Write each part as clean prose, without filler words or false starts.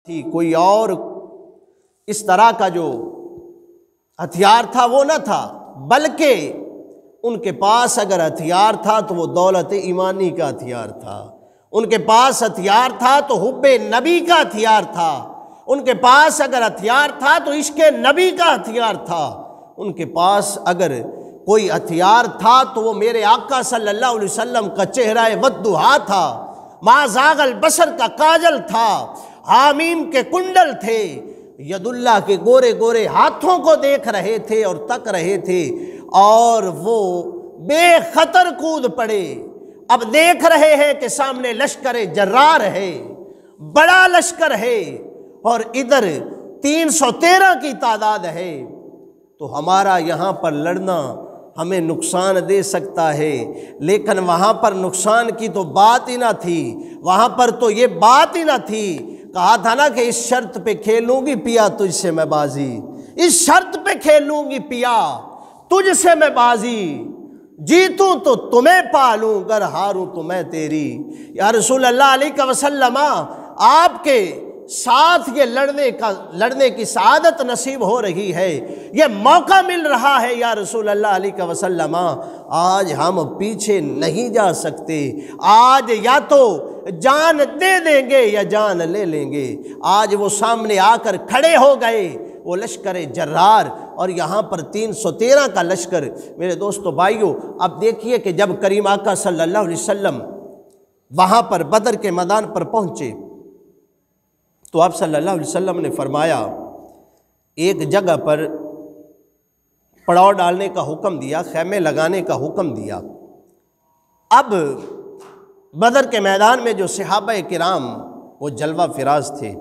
تھی، کوئی اور اس طرح کا جو ہتھیار تھا وہ نہ تھا، بلکہ ان کے پاس اگر ہتھیار تھا تو وہ دولت ایمانی کا ہتھیار تھا، ان کے پاس ہتھیار تھا تو حب نبی کا ہتھیار تھا، ان کے پاس اگر ہتھیار تھا تو عشق نبی کا ہتھیار تھا، ان کے پاس اگر کوئی ہتھیار تھا تو وہ میرے آقا صلی اللہ علیہ وسلم کا چہرہ والضحیٰ تھا، ما زاغ البصر کا کاجل تھا، حامیم کے کنڈل تھے، ید اللہ کے گورے گورے ہاتھوں کو دیکھ رہے تھے اور تک رہے تھے، اور وہ بے خطر کود پڑے۔ اب دیکھ رہے ہیں کہ سامنے لشکر جرار ہے، بڑا لشکر ہے، اور ادھر 313 کی تعداد ہے، تو ہمارا یہاں پر لڑنا ہمیں نقصان دے سکتا ہے، لیکن وہاں پر نقصان کی تو بات ہی نہ تھی، وہاں پر تو یہ بات ہی نہ تھی، کہا تھا نا کہ اس شرط پہ کھیلوں گی پیا تجھ سے میں بازی، اس شرط پہ کھیلوں گی پیا تجھ سے میں بازی، جیتوں تو تمہیں پالوں گر ہاروں تو میں تیری۔ یا رسول اللہ علیہ وسلم، آپ کے ساتھ یہ لڑنے کی سعادت نصیب ہو رہی ہے، یہ موقع مل رہا ہے یا رسول اللہ علیہ وسلم، آج ہم پیچھے نہیں جا سکتے، آج یا تو جان دے دیں گے یا جان لے لیں گے۔ آج وہ سامنے آ کر کھڑے ہو گئے، وہ لشکر جرار، اور یہاں پر 313 کا لشکر۔ میرے دوستو بھائیو، اب دیکھیے کہ جب کریم آقا صلی اللہ علیہ وسلم وہاں پر بدر کے میدان پر پہنچے تو آپ صلی اللہ علیہ وسلم نے فرمایا، ایک جگہ پر پڑاؤ ڈالنے کا حکم دیا، خیمے لگانے کا حکم دیا۔ اب بدر کے میدان میں جو صحابہ کرام وہ جلوہ فراز تھے،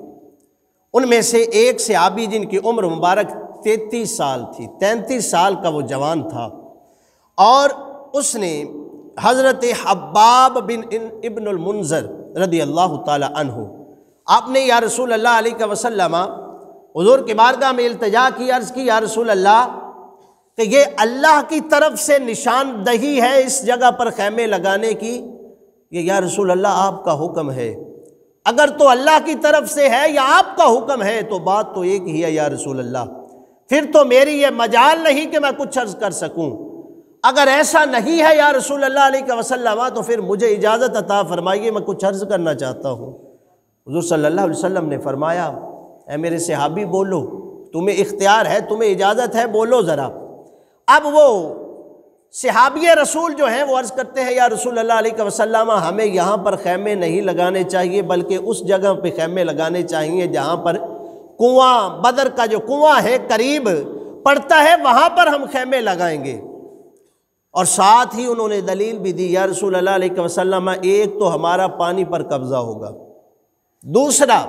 ان میں سے ایک صحابی جن کی عمر مبارک 33 سال تھی، 33 سال کا وہ جوان تھا، اور اس نے حضرت حباب بن ابن المنذر رضی اللہ تعالی عنہ، آپ نے یا رسول اللہ علیہ وسلم حضور کی بارگاہ میں التجا کی، عرض کی یا رسول اللہ کہ یہ اللہ کی طرف سے نشاندہی ہے اس جگہ پر خیمے لگانے کی، یہ یا رسول اللہ آپ کا حکم ہے؟ اگر تو اللہ کی طرف سے ہے یا آپ کا حکم ہے تو بات تو ایک ہی ہے یا رسول اللہ، پھر تو میری یہ مجال نہیں کہ میں کچھ عرض کر سکوں، اگر ایسا نہیں ہے یا رسول اللہ علیہ وسلم تو پھر مجھے اجازت عطا فرمائیے، میں کچھ عرض کرنا چاہتا ہوں۔ حضور صلی اللہ علیہ وسلم نے فرمایا، اے میرے صحابی بولو، تمہیں اختیار ہے، تمہیں اجازت ہے، بولو ذرا۔ اب وہ صحابی رسول جو ہیں وہ عرض کرتے ہیں یا رسول اللہ علیہ وسلم ہمیں یہاں پر خیمے نہیں لگانے چاہیے، بلکہ اس جگہ پہ خیمے لگانے چاہیے جہاں پر کنواں، بدر کا جو کنواں ہے قریب پڑتا ہے، وہاں پر ہم خیمے لگائیں گے۔ اور ساتھ ہی انہوں نے دلیل بھی دی، یا رسول اللہ علیہ وسلم ایک تو ہمارا پانی پر قبضہ ہوگا، دوسرا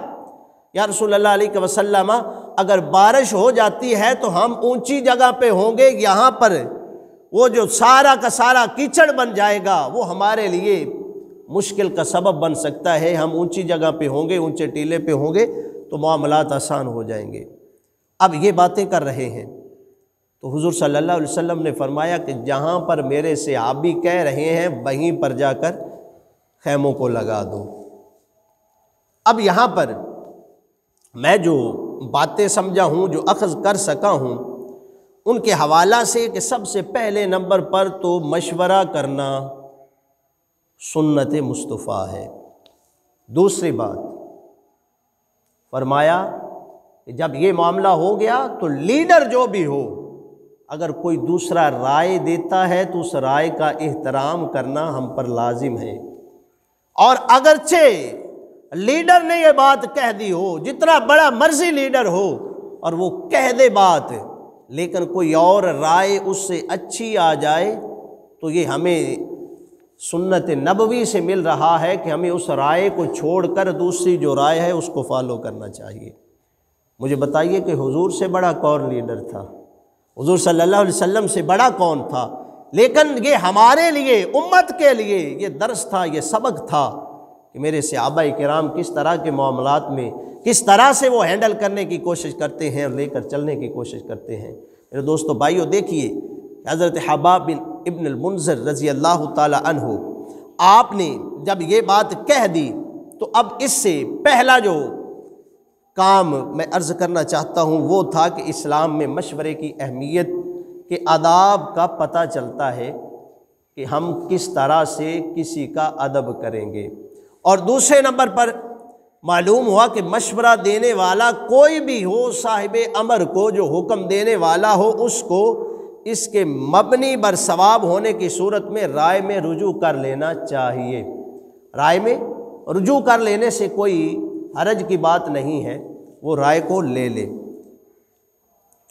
یا رسول اللہ علیہ وسلم اگر بارش ہو جاتی ہے تو ہم اونچی جگہ پہ ہوں گے، یہاں پر وہ جو سارا کا سارا کیچڑ بن جائے گا وہ ہمارے لیے مشکل کا سبب بن سکتا ہے، ہم اونچی جگہ پہ ہوں گے، اونچے ٹیلے پہ ہوں گے تو معاملات آسان ہو جائیں گے۔ اب یہ باتیں کر رہے ہیں تو حضور صلی اللہ علیہ وسلم نے فرمایا کہ جہاں پر میرے صحابی کہہ رہے ہیں وہیں پر جا کر خیموں کو لگا دو۔ اب یہاں پر میں جو باتیں سمجھا ہوں، جو اخذ کر سکا ہوں، ان کے حوالہ سے کہ سب سے پہلے نمبر پر تو مشورہ کرنا سنت مصطفیٰ ہے۔ دوسری بات فرمایا کہ جب یہ معاملہ ہو گیا تو لیڈر جو بھی ہو، اگر کوئی دوسرا رائے دیتا ہے تو اس رائے کا احترام کرنا ہم پر لازم ہے، اور اگرچہ لیڈر نے یہ بات کہہ دی ہو، جتنا بڑا مرضی لیڈر ہو اور وہ کہہ دے بات، لیکن کوئی اور رائے اس سے اچھی آ جائے تو یہ ہمیں سنت نبوی سے مل رہا ہے کہ ہمیں اس رائے کو چھوڑ کر دوسری جو رائے ہے اس کو فالو کرنا چاہیے۔ مجھے بتائیے کہ حضور سے بڑا کون لیڈر تھا؟ حضور صلی اللہ علیہ وسلم سے بڑا کون تھا؟ لیکن یہ ہمارے لیے، امت کے لیے یہ درس تھا، یہ سبق تھا کہ میرے صحابہ کرام کس طرح کے معاملات میں کس طرح سے وہ ہینڈل کرنے کی کوشش کرتے ہیں اور لے کر چلنے کی کوشش کرتے ہیں۔ میرے دوستو بھائیو، دیکھیے حضرت حباب بن ابن المنذر رضی اللہ تعالی عنہ، آپ نے جب یہ بات کہہ دی تو اب اس سے پہلا جو کام میں عرض کرنا چاہتا ہوں وہ تھا کہ اسلام میں مشورے کی اہمیت کے آداب کا پتہ چلتا ہے کہ ہم کس طرح سے کسی کا ادب کریں گے، اور دوسرے نمبر پر معلوم ہوا کہ مشورہ دینے والا کوئی بھی ہو، صاحب امر کو جو حکم دینے والا ہو، اس کو اس کے مبنی بر ثواب ہونے کی صورت میں رائے میں رجوع کر لینا چاہیے۔ رائے میں رجوع کر لینے سے کوئی حرج کی بات نہیں ہے، وہ رائے کو لے لے۔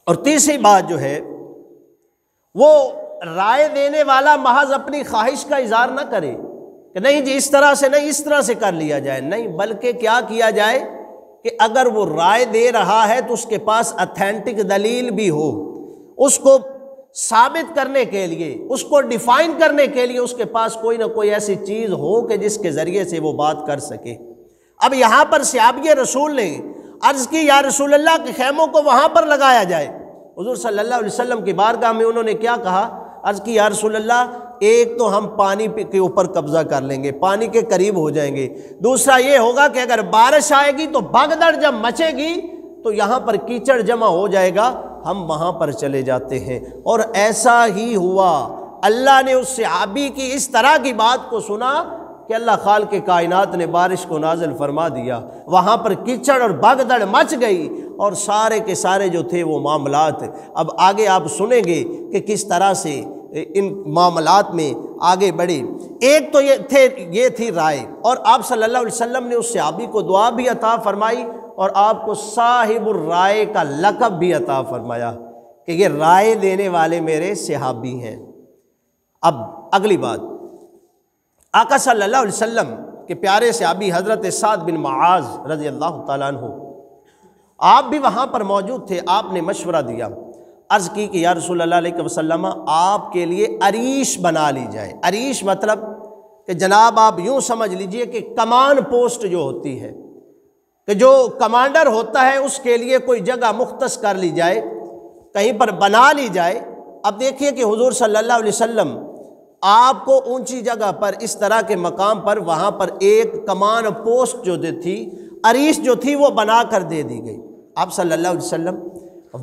اور تیسری بات جو ہے وہ رائے دینے والا محض اپنی خواہش کا اظہار نہ کرے کہ نہیں جی اس طرح سے نہیں، اس طرح سے کر لیا جائے، نہیں، بلکہ کیا کیا جائے کہ اگر وہ رائے دے رہا ہے تو اس کے پاس اتھینٹک دلیل بھی ہو، اس کو ثابت کرنے کے لیے، اس کو ڈیفائن کرنے کے لیے اس کے پاس کوئی نہ کوئی ایسی چیز ہو کہ جس کے ذریعے سے وہ بات کر سکے۔ اب یہاں پر صحابی رسول نے عرض کی یا رسول اللہ کے خیموں کو وہاں پر لگایا جائے۔ حضور صلی اللہ علیہ وسلم کی بارگاہ میں انہوں نے کیا کہا؟ عرض کی یا رسول اللہ، ایک تو ہم پانی کے اوپر قبضہ کر لیں گے، پانی کے قریب ہو جائیں گے، دوسرا یہ ہوگا کہ اگر بارش آئے گی تو بھگدڑ جب مچے گی تو یہاں پر کیچڑ جمع ہو جائے گا، ہم وہاں پر چلے جاتے ہیں۔ اور ایسا ہی ہوا، اللہ نے اس صحابی کی اس طرح کی بات کو سنا کہ اللہ خالق کائنات نے بارش کو نازل فرما دیا، وہاں پر کیچڑ اور بھگدڑ مچ گئی، اور سارے کے سارے جو تھے وہ معاملات اب آگے آپ سنیں گے کہ کس طرح سے ان معاملات میں آگے بڑھے۔ ایک تو یہ تھی رائے، اور آپ صلی اللہ علیہ وسلم نے اس صحابی کو دعا بھی عطا فرمائی اور آپ کو صاحب الرائے کا لقب بھی عطا فرمایا کہ یہ رائے دینے والے میرے صحابی ہیں۔ اب اگلی بات، آقا صلی اللہ علیہ وسلم کے پیارے صحابی حضرت سعد بن معاذ رضی اللہ تعالیٰ عنہ، آپ بھی وہاں پر موجود تھے، آپ نے مشورہ دیا، عرض کی کہ یا رسول اللہ علیہ وسلم آپ کے لیے عریش بنا لی جائے۔ عریش مطلب کہ جناب آپ یوں سمجھ لیجئے کہ کمان پوسٹ جو ہوتی ہے، کہ جو کمانڈر ہوتا ہے اس کے لیے کوئی جگہ مختص کر لی جائے، کہیں پر بنا لی جائے۔ اب دیکھیے کہ حضور صلی اللہ علیہ وسلم آپ کو اونچی جگہ پر اس طرح کے مقام پر وہاں پر ایک کمان پوسٹ جو تھی، عریش جو تھی وہ بنا کر دے دی گئی۔ آپ صلی اللہ علیہ وسلم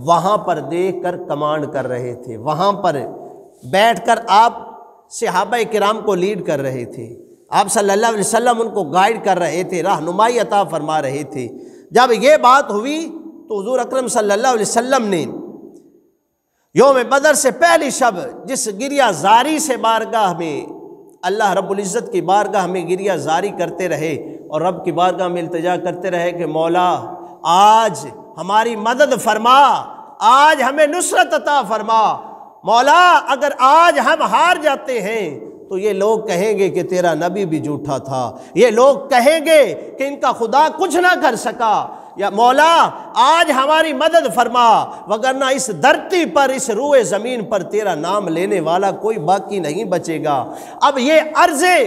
وہاں پر دیکھ کر کمانڈ کر رہے تھے، وہاں پر بیٹھ کر آپ صحابہ کرام کو لیڈ کر رہے تھے، آپ صلی اللہ علیہ وسلم ان کو گائیڈ کر رہے تھے، رہنمائی عطا فرما رہے تھے۔ جب یہ بات ہوئی تو حضور اکرم صلی اللہ علیہ وسلم نے یوم بدر سے پہلی شب جس گریہ زاری سے بارگاہ میں اللہ رب العزت کی بارگاہ میں گریہ زاری کرتے رہے اور رب کی بارگاہ میں التجا کرتے رہے کہ مولا آج ہماری مدد فرما، آج ہمیں نصرت عطا فرما، مولا اگر آج ہم ہار جاتے ہیں تو یہ لوگ کہیں گے کہ تیرا نبی بھی جھوٹا تھا، یہ لوگ کہیں گے کہ ان کا خدا کچھ نہ کر سکا، یا مولا آج ہماری مدد فرما، وگرنہ اس دھرتی پر، اس روئے زمین پر تیرا نام لینے والا کوئی باقی نہیں بچے گا۔ اب یہ عرضے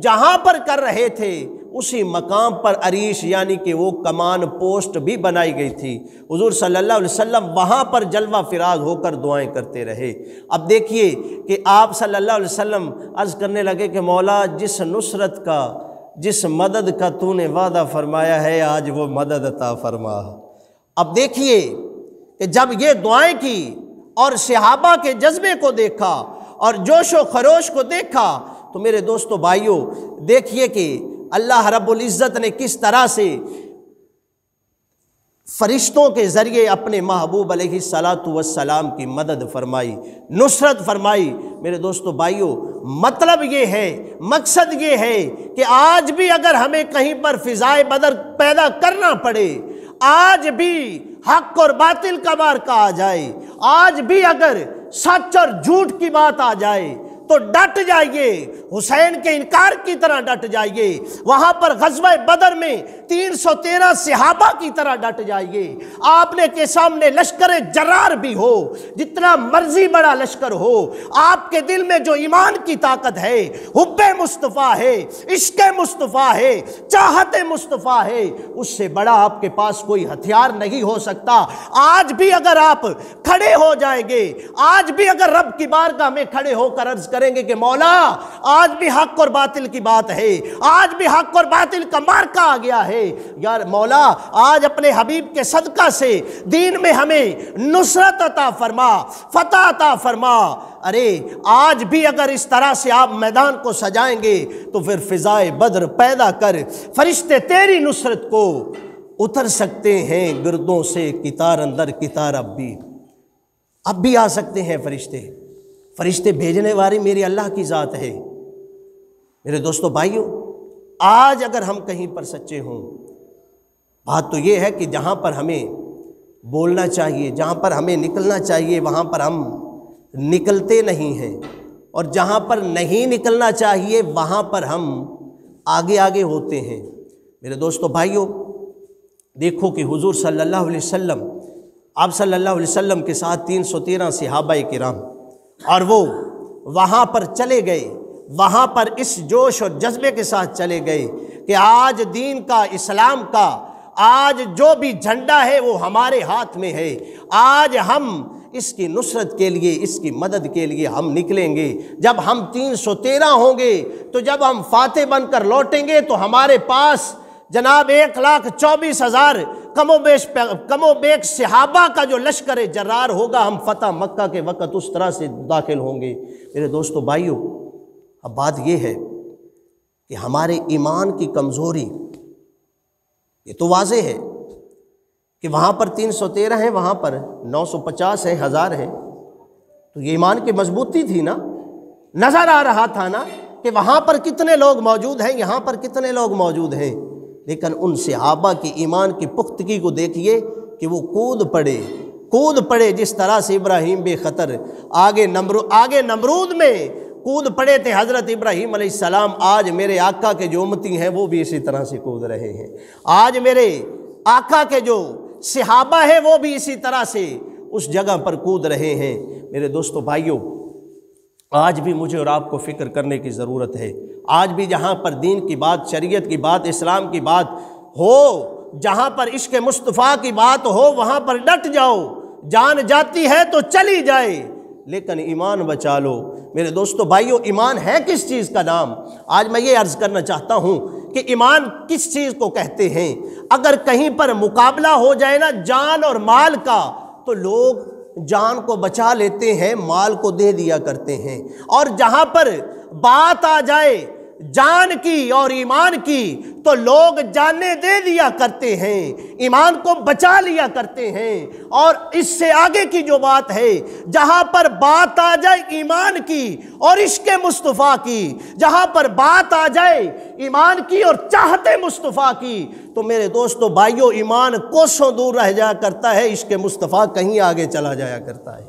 جہاں پر کر رہے تھے اسی مقام پر عریش یعنی کہ وہ کمان پوسٹ بھی بنائی گئی تھی۔ حضور صلی اللہ علیہ وسلم وہاں پر جلوہ فراز ہو کر دعائیں کرتے رہے۔ اب دیکھیے کہ آپ صلی اللہ علیہ وسلم عرض کرنے لگے کہ مولا جس نصرت کا، جس مدد کا تو نے وعدہ فرمایا ہے آج وہ مدد عطا فرما۔ اب دیکھیے کہ جب یہ دعائیں کی اور صحابہ کے جذبے کو دیکھا اور جوش و خروش کو دیکھا تو میرے دوستو بھائیوں دیکھیے کہ اللہ رب العزت نے کس طرح سے فرشتوں کے ذریعے اپنے محبوب علیہ الصلاۃ والسلام کی مدد فرمائی، نصرت فرمائی۔ میرے دوستو بھائیوں مطلب یہ ہے، مقصد یہ ہے کہ آج بھی اگر ہمیں کہیں پر فضائے بدر پیدا کرنا پڑے، آج بھی حق اور باطل کا معرکہ آ جائے، آج بھی اگر سچ اور جھوٹ کی بات آ جائے تو ڈٹ جائیے، حسین کے انکار کی طرح ڈٹ جائیے، وہاں پر غزوہ بدر میں 313 صحابہ کی طرح ڈٹ جائیے۔ آپ نے کے سامنے لشکر جرار بھی ہو، جتنا مرضی بڑا لشکر ہو، آپ کے دل میں جو ایمان کی طاقت ہے، حب مصطفیٰ ہے، عشق مصطفیٰ ہے، چاہت مصطفیٰ ہے، اس سے بڑا آپ کے پاس کوئی ہتھیار نہیں ہو سکتا۔ آج بھی اگر آپ کھڑے ہو جائیں گے، آج بھی اگر رب کی بارگاہ میں کھڑے ہو کر عرض کریں گے کہ مولا آج بھی حق اور باطل کی بات ہے، آج بھی حق اور باطل کا مارکا آ گیا ہے، یار مولا آج اپنے حبیب کے صدقہ سے دین میں ہمیں نصرت عطا فرما، فتح عطا فرما۔ ارے آج بھی اگر اس طرح سے آپ میدان کو سجائیں گے تو پھر فضائے بدر پیدا کر فرشتے تیری نصرت کو اتر سکتے ہیں گردوں سے، کتار اندر کتار اب بھی آ سکتے ہیں فرشتے بھیجنے والی میری اللہ کی ذات ہے۔ میرے دوستو بھائیوں، آج اگر ہم کہیں پر سچے ہوں، بات تو یہ ہے کہ جہاں پر ہمیں بولنا چاہیے، جہاں پر ہمیں نکلنا چاہیے، وہاں پر ہم نکلتے نہیں ہیں، اور جہاں پر نہیں نکلنا چاہیے وہاں پر ہم آگے ہوتے ہیں۔ میرے دوستو بھائیوں، دیکھو کہ حضور صلی اللہ علیہ وسلم، آپ صلی اللہ علیہ وسلم کے ساتھ 313 صحابہ کرام، اور وہ وہاں پر چلے گئے، وہاں پر اس جوش اور جذبے کے ساتھ چلے گئے کہ آج دین کا، اسلام کا آج جو بھی جھنڈا ہے وہ ہمارے ہاتھ میں ہے، آج ہم اس کی نصرت کے لیے، اس کی مدد کے لیے ہم نکلیں گے۔ جب ہم 313 ہوں گے تو جب ہم فاتح بن کر لوٹیں گے تو ہمارے پاس جناب 1,24,000 کم و بیش صحابہ کا جو لشکر جرار ہوگا، ہم فتح مکہ کے وقت اس طرح سے داخل ہوں گے۔ میرے دوستو بھائیوں، اب بات یہ ہے کہ ہمارے ایمان کی کمزوری یہ تو واضح ہے کہ وہاں پر 313 ہیں، وہاں پر 950 ہیں، 1000 ہیں، تو یہ ایمان کی مضبوطی تھی نا، نظر آ رہا تھا نا کہ وہاں پر کتنے لوگ موجود ہیں، یہاں پر کتنے لوگ موجود ہیں، لیکن ان صحابہ کی ایمان کی پختگی کو دیکھیے کہ وہ کود پڑے جس طرح سے ابراہیم بے خطر آگے نمرود میں کود پڑے تھے حضرت ابراہیم علیہ السلام۔ آج میرے آقا کے جو امتی ہیں وہ بھی اسی طرح سے کود رہے ہیں، آج میرے آقا کے جو صحابہ ہیں وہ بھی اسی طرح سے اس جگہ پر کود رہے ہیں۔ میرے دوستو بھائیوں، آج بھی مجھے اور آپ کو فکر کرنے کی ضرورت ہے۔ آج بھی جہاں پر دین کی بات، شریعت کی بات، اسلام کی بات ہو، جہاں پر عشق مصطفیٰ کی بات ہو، وہاں پر ڈٹ جاؤ، جان جاتی ہے تو چلی جائے لیکن ایمان بچا لو۔ میرے دوستو بھائیوں، ایمان ہے کس چیز کا نام؟ آج میں یہ عرض کرنا چاہتا ہوں کہ ایمان کس چیز کو کہتے ہیں۔ اگر کہیں پر مقابلہ ہو جائے نا جان اور مال کا، تو لوگ جان کو بچا لیتے ہیں، مال کو دے دیا کرتے ہیں، اور جہاں پر بات آ جائے جان کی اور ایمان کی تو لوگ جانیں دے دیا کرتے ہیں، ایمان کو بچا لیا کرتے ہیں۔ اور اس سے آگے کی جو بات ہے، جہاں پر بات آ جائے ایمان کی اور عشق مصطفیٰ کی، جہاں پر بات آ جائے ایمان کی اور چاہت مصطفیٰ کی، تو میرے دوستو بھائیوں، ایمان کوسوں دور رہ جایا کرتا ہے، عشق مصطفیٰ کہیں آگے چلا جایا کرتا ہے،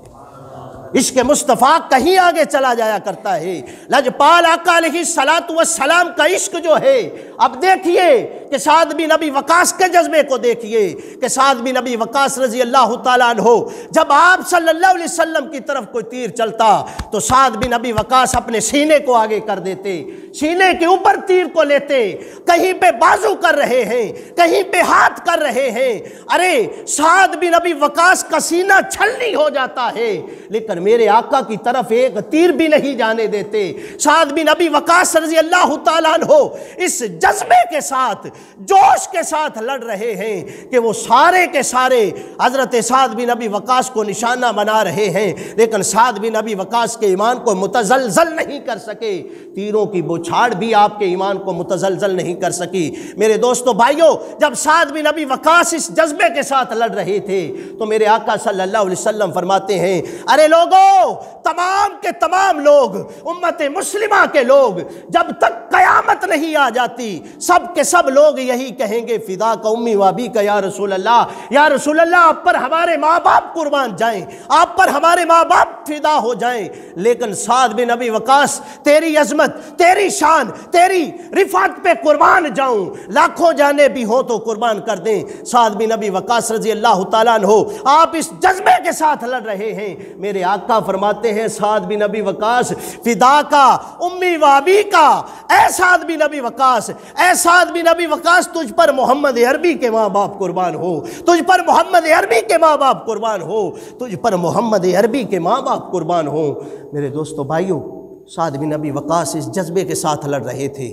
عشق مصطفیٰ کہیں آگے چلا جایا کرتا ہے۔ لجپال آقا علیہ الصلاۃ والسلام کا عشق جو ہے، اب دیکھیے کہ سعد بن ابی وقاص کے جذبے کو دیکھیے کہ سعد بن ابی وقاص رضی اللہ تعالیٰ عنہ، جب آپ صلی اللہ علیہ وسلم کی طرف کوئی تیر چلتا تو سعد بن ابی وقاص اپنے سینے کو آگے کر دیتے، سینے کے اوپر تیر کو لیتے، کہیں پہ بازو کر رہے ہیں، کہیں پہ ہاتھ کر رہے ہیں، ارے سعد بن ابی وقاص کا سینہ چھلنی ہو جاتا ہے، لیکن میرے آقا کی طرف ایک تیر بھی نہیں جانے دیتے۔ سعد بن ابی وقاص رضی اللہ تعالیٰ عنہ اس جذبے کے ساتھ، جوش کے ساتھ لڑ رہے ہیں کہ وہ سارے کے سارے حضرت سعد بن ابی وقاص کو نشانہ بنا رہے ہیں، لیکن سعد بن ابی وقاص کے ایمان کو متزلزل نہیں کر سکے، تیروں کی بوچھاڑ بھی آپ کے ایمان کو متزلزل نہیں کر سکی۔ میرے دوستو بھائیوں، جب سعد بن ابی وقاص اس جذبے کے ساتھ لڑ رہے تھے تو میرے آقا صلی اللہ علیہ وسلم فرماتے ہیں، ارے لوگوں، تمام کے تمام لوگ، امت مسلمہ کے لوگ، جب تک قیامت نہیں آ جاتی، سب کے سب لوگ یہی کہیں گے، فدا کا امی و ابی کا یا رسول اللہ، یا رسول اللہ، آپ پر ہمارے ماں باپ قربان جائیں، آپ پر ہمارے ماں باپ فدا ہو جائیں، لیکن سعد بن ابی وقاص، تیری عظمت، تیری شان، تیری رفعت پہ قربان جاؤں، لاکھوں جانے بھی ہوں تو قربان کر دیں۔ سعد بن ابی وقاص رضی اللہ تعالیٰ عنہ، آپ اس جذبے کے ساتھ لڑ رہے ہیں، میرے آقا فرماتے ہیں، سعد بن ابی وقاص، فدا کا امی و ابی کا، اے سعد بن ابی وقاص، اے سعد بن ابی وقاص، تجھ پر محمد عربی کے ماں باپ قربان ہو، تجھ پر محمد عربی کے ماں باپ قربان ہو، تجھ پر محمد عربی کے ماں باپ قربان ہو۔ میرے دوستو بھائیوں، سعد بن ابی وقاص اس جذبے کے ساتھ لڑ رہے تھے،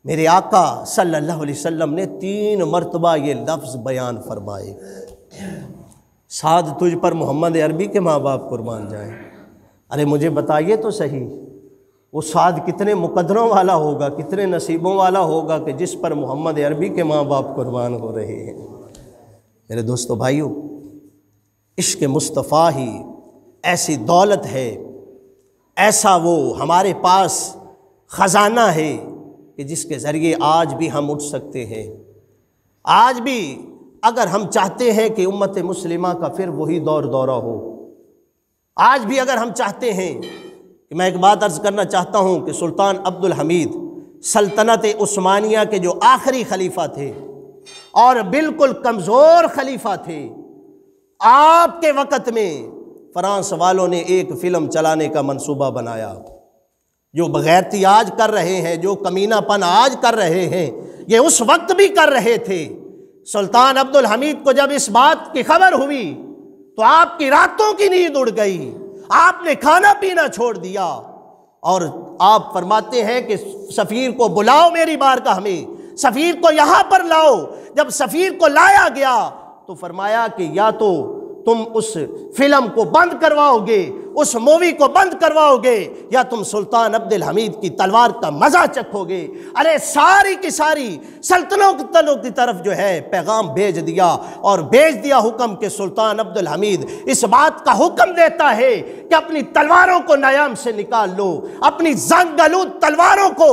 میرے آقا صلی اللہ علیہ وسلم نے 3 مرتبہ یہ لفظ بیان فرمائے، سعد تجھ پر محمد عربی کے ماں باپ قربان جائیں۔ ارے مجھے بتائیے تو صحیح، وہ سعد کتنے مقدروں والا ہوگا، کتنے نصیبوں والا ہوگا کہ جس پر محمد عربی کے ماں باپ قربان ہو رہے ہیں۔ میرے دوستو بھائیو، عشق مصطفیٰ ہی ایسی دولت ہے، ایسا وہ ہمارے پاس خزانہ ہے کہ جس کے ذریعے آج بھی ہم اٹھ سکتے ہیں۔ آج بھی اگر ہم چاہتے ہیں کہ امت مسلمہ کا پھر وہی دورہ ہو، آج بھی اگر ہم چاہتے ہیں کہ میں ایک بات عرض کرنا چاہتا ہوں کہ سلطان عبد الحمید سلطنت عثمانیہ کے جو آخری خلیفہ تھے اور بالکل کمزور خلیفہ تھے، آپ کے وقت میں فرانس والوں نے ایک فلم چلانے کا منصوبہ بنایا۔ جو بغیرتی آج کر رہے ہیں، جو کمینہ پن آج کر رہے ہیں، یہ اس وقت بھی کر رہے تھے۔ سلطان عبد الحمید کو جب اس بات کی خبر ہوئی تو آپ کی راتوں کی نیند اڑ گئی، آپ نے کھانا پینا چھوڑ دیا، اور آپ فرماتے ہیں کہ سفیر کو بلاؤ میری بارگاہ میں، سفیر کو یہاں پر لاؤ۔ جب سفیر کو لایا گیا تو فرمایا کہ یا تو تم اس فلم کو بند کرواؤ گے، اس مووی کو بند کرواؤ گے، یا تم سلطان عبد الحمید کی تلوار کا مزہ چکھو گے۔ ارے ساری کی ساری سلطنتوں کی طرف جو ہے پیغام بھیج دیا، اور بھیج دیا حکم کہ سلطان عبد الحمید اس بات کا حکم دیتا ہے کہ اپنی تلواروں کو نیام سے نکال لو، اپنی زنگ آلود تلواروں کو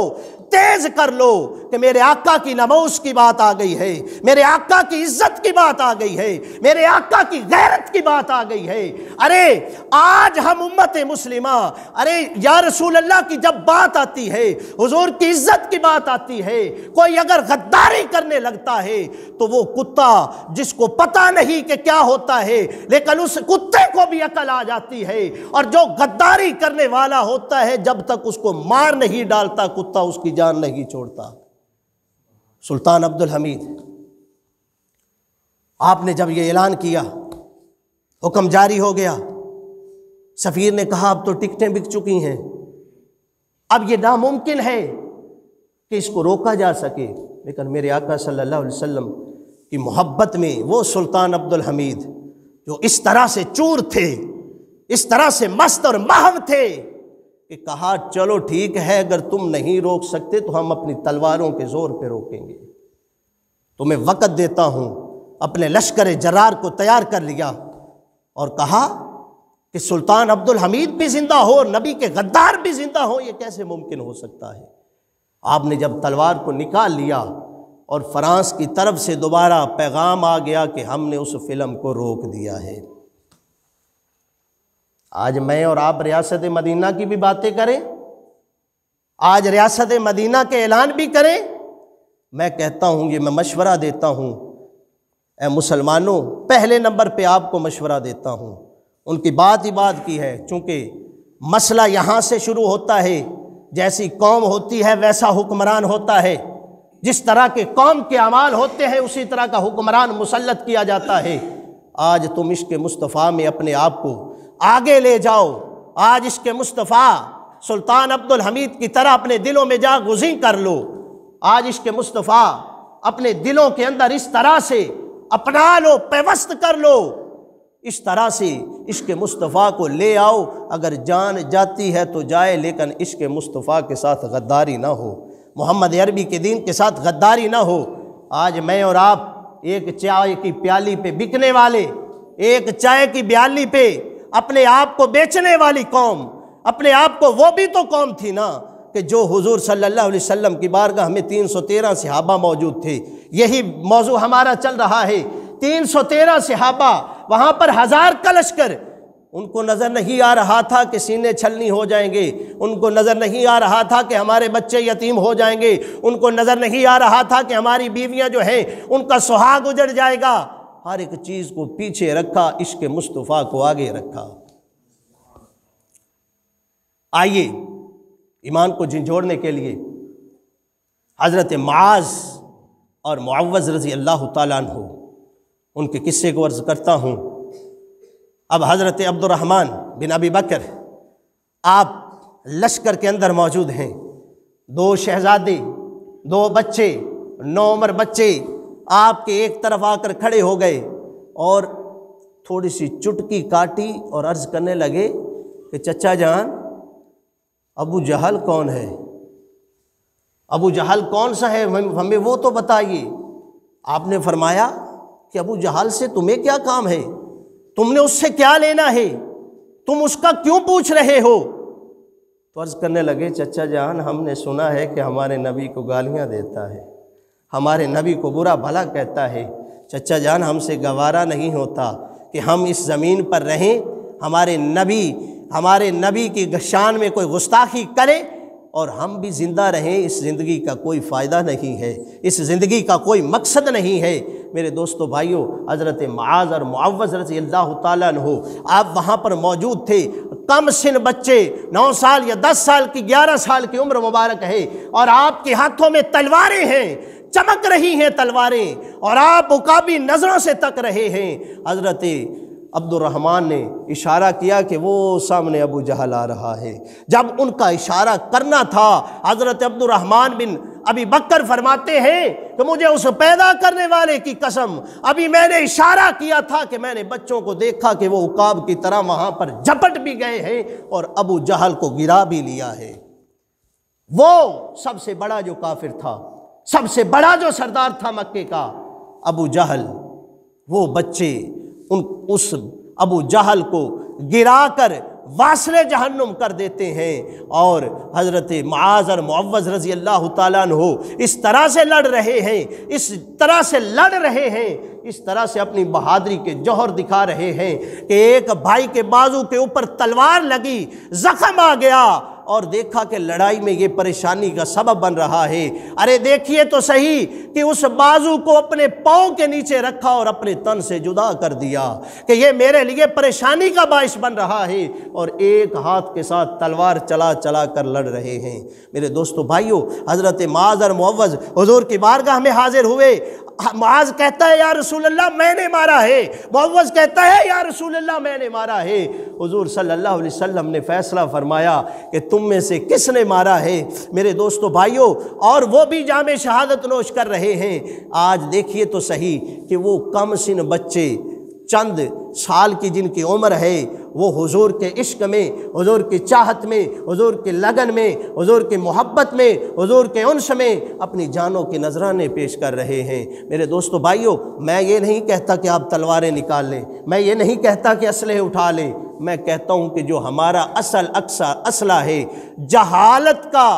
تیز کر لو، کہ میرے آقا کی ناموس کی بات آ گئی ہے، میرے آقا کی عزت کی بات آ گئی ہے، میرے آقا کی غیرت کی بات آ گئی ہے۔ ارے آج ہم امت مسلمہ، ارے یا رسول اللہ کی جب بات آتی ہے، حضور کی عزت کی بات آتی ہے، کوئی اگر غداری کرنے لگتا ہے تو وہ کتا جس کو پتہ نہیں کہ کیا ہوتا ہے، لیکن اس کتے کو بھی عقل آ جاتی ہے، اور جو غداری کرنے والا ہوتا ہے جب تک اس کو مار نہیں ڈالتا کتا اس کی جان نہیں چھوڑتا۔ سلطان عبد الحمید، آپ نے جب یہ اعلان کیا، حکم جاری ہو گیا، سفیر نے کہا اب تو ٹکٹیں بک چکی ہیں، اب یہ ناممکن ہے کہ اس کو روکا جا سکے، لیکن میرے آقا صلی اللہ علیہ وسلم کی محبت میں وہ سلطان عبد الحمید جو اس طرح سے چور تھے، اس طرح سے مست اور محو تھے، کہ کہا چلو ٹھیک ہے، اگر تم نہیں روک سکتے تو ہم اپنی تلواروں کے زور پہ روکیں گے، تمہیں وقت دیتا ہوں۔ اپنے لشکر جرار کو تیار کر لیا اور کہا کہ سلطان عبد الحمید بھی زندہ ہو، نبی کے غدار بھی زندہ ہو، یہ کیسے ممکن ہو سکتا ہے؟ آپ نے جب تلوار کو نکال لیا اور فرانس کی طرف سے دوبارہ پیغام آ گیا کہ ہم نے اس فلم کو روک دیا ہے۔ آج میں اور آپ ریاست مدینہ کی بھی باتیں کریں، آج ریاست مدینہ کے اعلان بھی کریں، میں کہتا ہوں، یہ میں مشورہ دیتا ہوں، اے مسلمانوں، پہلے نمبر پہ آپ کو مشورہ دیتا ہوں، ان کی بات ہی بات کی ہے، چونکہ مسئلہ یہاں سے شروع ہوتا ہے، جیسی قوم ہوتی ہے ویسا حکمران ہوتا ہے، جس طرح کے قوم کے اعمال ہوتے ہیں اسی طرح کا حکمران مسلط کیا جاتا ہے۔ آج تم عشق مصطفیٰ میں اپنے آپ کو آگے لے جاؤ، آج عشق مصطفیٰ سلطان عبد الحمید کی طرح اپنے دلوں میں جا گزین کر لو، آج عشق مصطفیٰ اپنے دلوں کے اندر اس طرح سے اپنا لو، پیوست کر لو، اس طرح سے عشق مصطفیٰ کو لے آؤ۔ اگر جان جاتی ہے تو جائے، لیکن عشق مصطفیٰ کے ساتھ غداری نہ ہو، محمد عربی کے دین کے ساتھ غداری نہ ہو۔ آج میں اور آپ ایک چائے کی پیالی پہ بکنے والے، ایک چائے کی پیالی پہ اپنے آپ کو بیچنے والی قوم، اپنے آپ کو، وہ بھی تو قوم تھی نا کہ جو حضور صلی اللہ علیہ وسلم کی بارگاہ میں 313 صحابہ موجود تھے۔ یہی موضوع ہمارا چل رہا ہے، 313 صحابہ، وہاں پر 1000 کا لشکر۔ ان کو نظر نہیں آ رہا تھا کہ سینے چھلنی ہو جائیں گے، ان کو نظر نہیں آ رہا تھا کہ ہمارے بچے یتیم ہو جائیں گے، ان کو نظر نہیں آ رہا تھا کہ ہماری بیویاں جو ہیں ان کا سہاگ اجڑ جائے گا۔ ہر ایک چیز کو پیچھے رکھا، عشق مصطفیٰ کو آگے رکھا۔ آئیے ایمان کو جھنجھوڑنے کے لیے حضرت معاذ اور معوذ رضی اللہ تعالیٰ عنہ ان کے قصے کو عرض کرتا ہوں۔ اب حضرت عبد الرحمن بن ابی بکر آپ لشکر کے اندر موجود ہیں، 2 شہزادے، 2 بچے، نوعمر بچے آپ کے ایک طرف آ کر کھڑے ہو گئے اور تھوڑی سی چٹکی کاٹی اور عرض کرنے لگے کہ چچا جان ابو جہل کون ہے؟ ابو جہل کون سا ہے، ہمیں وہ تو بتائیے۔ آپ نے فرمایا کہ ابو جہل سے تمہیں کیا کام ہے، تم نے اس سے کیا لینا ہے، تم اس کا کیوں پوچھ رہے ہو؟ تو عرض کرنے لگے چچا جان ہم نے سنا ہے کہ ہمارے نبی کو گالیاں دیتا ہے، ہمارے نبی کو برا بھلا کہتا ہے، چچا جان ہم سے گوارا نہیں ہوتا کہ ہم اس زمین پر رہیں، ہمارے نبی کی شان میں کوئی گستاخی کرے اور ہم بھی زندہ رہیں۔ اس زندگی کا کوئی فائدہ نہیں ہے، اس زندگی کا کوئی مقصد نہیں ہے۔ میرے دوستو بھائیو، حضرت معاذ اور معوذ رضی اللہ تعالیٰ عنہ آپ وہاں پر موجود تھے، کم سن بچے، 9 سال یا 10 سال کی 11 سال کی عمر مبارک ہے، اور آپ کے ہاتھوں میں تلواریں ہیں، چمک رہی ہیں تلواریں، اور آپ عقابی نظروں سے تک رہے ہیں۔ حضرت عبد الرحمن نے اشارہ کیا کہ وہ سامنے ابو جہل آ رہا ہے۔ جب ان کا اشارہ کرنا تھا، حضرت عبد الرحمن بن ابی بکر فرماتے ہیں کہ مجھے اس پیدا کرنے والے کی قسم، ابھی میں نے اشارہ کیا تھا کہ میں نے بچوں کو دیکھا کہ وہ عقاب کی طرح وہاں پر جھپٹ بھی گئے ہیں اور ابو جہل کو گرا بھی لیا ہے۔ وہ سب سے بڑا جو کافر تھا، سب سے بڑا جو سردار تھا مکے کا، ابو جہل، وہ بچے اس ابو جہل کو گرا کر واصل جہنم کر دیتے ہیں، اور حضرت معاذ اور معوذ رضی اللہ تعالیٰ عنہ اس طرح سے لڑ رہے ہیں، اس طرح سے لڑ رہے ہیں، اس طرح سے اپنی بہادری کے جوہر دکھا رہے ہیں کہ ایک بھائی کے بازو کے اوپر تلوار لگی، زخم آ گیا اور دیکھا کہ لڑائی میں یہ پریشانی کا سبب بن رہا ہے۔ ارے دیکھیے تو صحیح کہ اس بازو کو اپنے پاؤں کے نیچے رکھا اور اپنے تن سے جدا کر دیا کہ یہ میرے لیے پریشانی کا باعث بن رہا ہے، اور ایک ہاتھ کے ساتھ تلوار چلا چلا کر لڑ رہے ہیں۔ میرے دوستو بھائیو، حضرت معاذ اور معوذ حضور کی بارگاہ میں حاضر ہوئے۔ معاذ کہتا ہے یا رسول اللہ میں نے مارا ہے، معوذ کہتا ہے یا رسول اللہ میں نے مارا ہے۔ حضور صلی اللہ علیہ وسلم نے فیصلہ فرمایا کہ تم میں سے کس نے مارا ہے؟ میرے دوستو بھائیو، اور وہ بھی جام شہادت نوش کر رہے ہیں۔ آج دیکھیے تو صحیح کہ وہ کم سن بچے، چند سال کی جن کی عمر ہے، وہ حضور کے عشق میں، حضور کی چاہت میں، حضور کی لگن میں، حضور کی محبت میں، حضور کے انس میں اپنی جانوں کے نذرانے پیش کر رہے ہیں۔ میرے دوستو بھائیو، میں یہ نہیں کہتا کہ آپ تلواریں نکال لیں، میں یہ نہیں کہتا کہ اسلحے اٹھا لیں، میں کہتا ہوں کہ جو ہمارا اسلحہ ہے، جہالت کا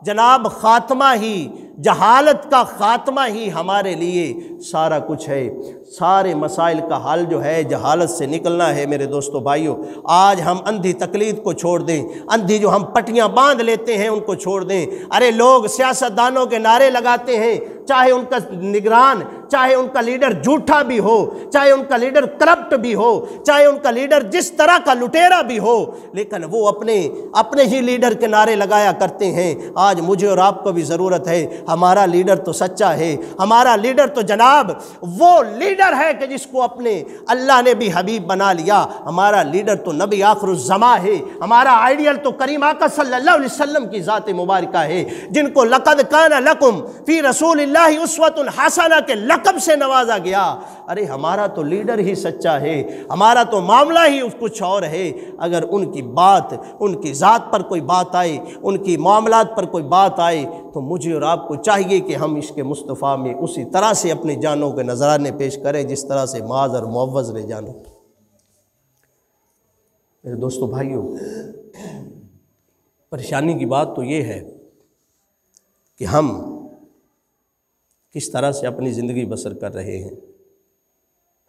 جناب خاتمہ ہی، جہالت کا خاتمہ ہی ہمارے لیے سارا کچھ ہے۔ سارے مسائل کا حل جو ہے جہالت سے نکلنا ہے۔ میرے دوستو بھائیو، آج ہم اندھی تقلید کو چھوڑ دیں، اندھی جو ہم پٹیاں باندھ لیتے ہیں ان کو چھوڑ دیں۔ ارے لوگ سیاستدانوں کے نعرے لگاتے ہیں، چاہے ان کا نگران، چاہے ان کا لیڈر جھوٹا بھی ہو، چاہے ان کا لیڈر کرپٹ بھی ہو، چاہے ان کا لیڈر جس طرح کا لٹیرا بھی ہو، لیکن وہ اپنے ہی لیڈر کے نعرے لگایا کرتے ہیں۔ آج مجھے اور آپ کو بھی ضرورت ہے، ہمارا لیڈر تو سچا ہے، ہمارا لیڈر تو جناب وہ لیڈر ہے کہ جس کو اپنے اللہ نے بھی حبیب بنا لیا۔ ہمارا لیڈر تو نبی آخر الزماں ہے، ہمارا آئیڈیل تو کریم آقا صلی اللہ علیہ وسلم کی ذات مبارکہ ہے، جن کو لقد کان لکم فی رسول اللہ اسوۃ حسنہ کے لقب سے نوازا گیا۔ ارے ہمارا تو لیڈر ہی سچا ہے، ہمارا تو معاملہ ہی کچھ اور ہے۔ اگر ان کی بات، ان کی ذات پر کوئی بات آئے، ان کی معاملات پر کوئی بات آئے، تو مجھے اور آپ کو چاہیے کہ ہم عشق مصطفیٰ میں اسی طرح سے اپنی جانوں کے نذرانے پیش کریں جس طرح سے معاذ اور معوذ نے جانو۔ میرے دوستو بھائیو، پریشانی کی بات تو یہ ہے کہ ہم کس طرح سے اپنی زندگی بسر کر رہے ہیں۔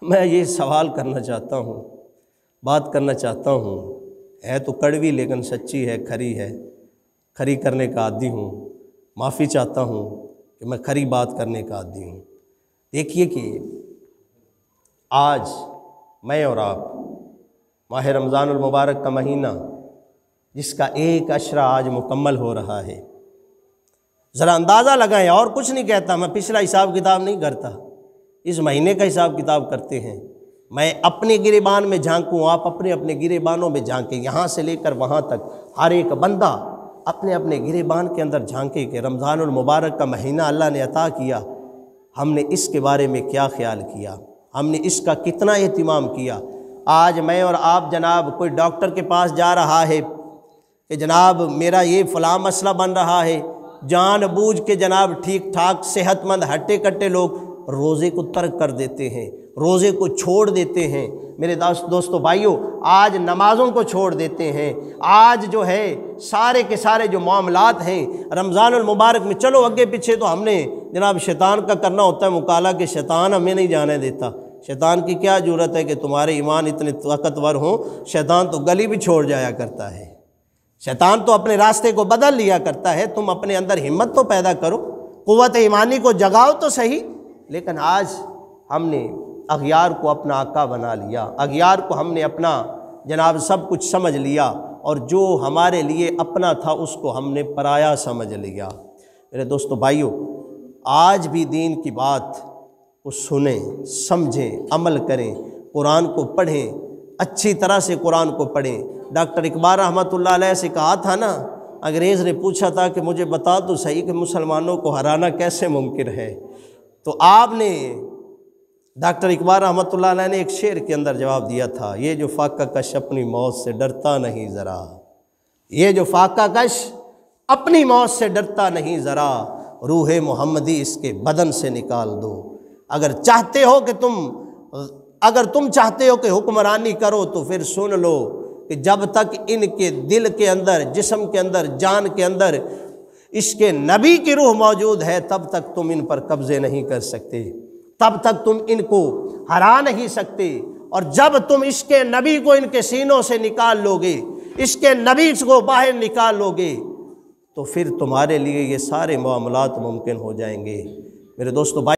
میں یہ سوال کرنا چاہتا ہوں، بات کرنا چاہتا ہوں، ہے تو کڑوی لیکن سچی ہے، کھری ہے، کھری کرنے کا عادی ہوں، معافی چاہتا ہوں کہ میں کھری بات کرنے کا عادی ہوں۔ دیکھیے کہ آج میں اور آپ ماہ رمضان المبارک کا مہینہ، جس کا ایک عشرہ آج مکمل ہو رہا ہے، ذرا اندازہ لگائیں، اور کچھ نہیں کہتا، میں پچھلا حساب کتاب نہیں کرتا، اس مہینے کا حساب کتاب کرتے ہیں میں اپنے گریبان میں جھانکوں، آپ اپنے اپنے گریبانوں میں جھانکیں، یہاں سے لے کر وہاں تک ہر ایک بندہ اپنے اپنے گریبان کے اندر جھانکے کہ رمضان المبارک کا مہینہ اللہ نے عطا کیا، ہم نے اس کے بارے میں کیا خیال کیا، ہم نے اس کا کتنا اہتمام کیا۔ آج میں اور آپ جناب کوئی ڈاکٹر کے پاس جا رہا ہے کہ جناب میرا یہ فلاں مسئلہ بن رہا ہے، جان بوجھ کے جناب ٹھیک ٹھاک صحت مند ہٹے کٹے لوگ روزے کو ترک کر دیتے ہیں، روزے کو چھوڑ دیتے ہیں۔ میرے دوستو بھائیوں، آج نمازوں کو چھوڑ دیتے ہیں، آج جو ہے سارے کے سارے جو معاملات ہیں رمضان المبارک میں، چلو اگے پیچھے تو ہم نے جناب شیطان کا کرنا ہوتا ہے مکالہ کہ شیطان ہمیں نہیں جانے دیتا۔ شیطان کی کیا ضرورت ہے کہ تمہارے ایمان اتنے طاقتور ہوں، شیطان تو گلی بھی چھوڑ جایا کرتا ہے، شیطان تو اپنے راستے کو بدل لیا کرتا ہے۔ تم اپنے اندر ہمت تو پیدا کرو، قوت ایمانی کو جگاؤ تو صحیح۔ لیکن آج ہم نے اغیار کو اپنا آقا بنا لیا، اغیار کو ہم نے اپنا جناب سب کچھ سمجھ لیا، اور جو ہمارے لیے اپنا تھا اس کو ہم نے پرایا سمجھ لیا۔ میرے دوستو بھائیوں، آج بھی دین کی بات کو سنیں، سمجھیں، عمل کریں، قرآن کو پڑھیں، اچھی طرح سے قرآن کو پڑھیں۔ ڈاکٹر اقبال رحمۃ اللہ علیہ سے کہا تھا نا، انگریز نے پوچھا تھا کہ مجھے بتا تو صحیح کہ مسلمانوں کو ہرانا کیسے ممکن ہے، تو آپ نے ڈاکٹر اقبال رحمۃ اللہ علیہ نے ایک شعر کے اندر جواب دیا تھا، یہ جو فاقہ کش اپنی موت سے ڈرتا نہیں ذرا، یہ جو فاقہ کش اپنی موت سے ڈرتا نہیں ذرا، روح محمدی اس کے بدن سے نکال دو۔ اگر تم چاہتے ہو کہ حکمرانی کرو تو پھر سن لو کہ جب تک ان کے دل کے اندر، جسم کے اندر، جان کے اندر عشق نبی کی روح موجود ہے، تب تک تم ان پر قبضے نہیں کر سکتے، تب تک تم ان کو ہرا نہیں سکتے۔ اور جب تم عشق نبی کو ان کے سینوں سے نکال لو گے، عشق نبی کو باہر نکال لو گے، تو پھر تمہارے لیے یہ سارے معاملات ممکن ہو جائیں گے۔ میرے دوستو بھائی